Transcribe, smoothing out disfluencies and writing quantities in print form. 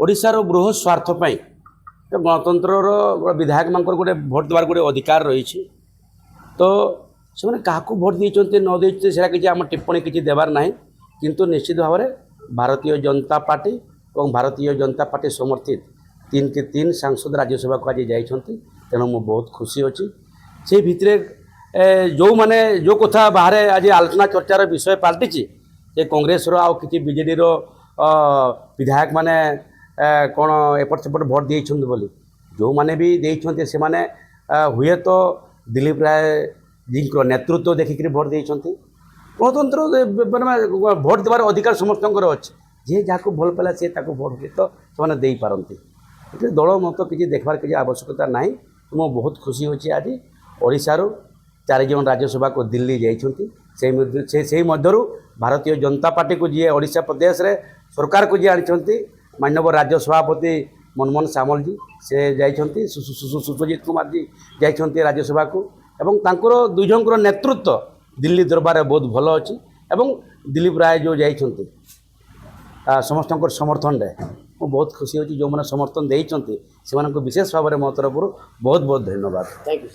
ओडिशार बृहत स्वार्थ पाई गणतंत्र विधायक मान गोटे भोट देवार गोटे अधिकार रही तो से क्या भोट देते न देते से किसी आम टिप्पणी किसी देवार ना किंतु निश्चित भाव में भारतीय जनता पार्टी और भारतीय जनता पार्टी समर्थित 3 के 3 सांसद राज्यसभा को आज जाइछन्ति तेणु मु बहुत खुशी अच्छी से भितरे जो माने जो कथा बाहर आज आलोचना चर्चार विषय पलटि कांग्रेस आउ कि बीजेडी विधायक माने कौन एपट सेपट भोट देइछन्ति बोली जो माने भी देइछन्ति से माने हुए तो दिलीप राय जी नेतृत्व देखिक भोट देइछन्ति गणतंत्र भोट देवार अधिकार समस्त अच्छे जे जहाँ भल पाला सी भोट हुए तो से दे पारती दल मत किसी देखबार किसी आवश्यकता ना मु बहुत खुशी होची आज ओडिशारू 4 जन राज्यसभा को दिल्ली जाइछन्ति मध्यरु भारतीय जनता पार्टी को जी ओडिशा प्रदेश रे सरकार को जी आनिछन्ति माननीय राज्य सभापति मनमोहन सामल जी से जाइछन्ति सुजीत कुमार जी जाइछन्ति राज्यसभा को एवं तांकर दुई जनकर नेतृत्व दिल्ली दरबार बहुत भल अच्छी एवं दिलीप राय जो जाइछन्ति समस्त समर्थन रे मु बहुत खुशी होची जो मैंने समर्थन देइछन्ति से विशेष भाव में मो तरफ बहुत बहुत धन्यवाद। Thank you.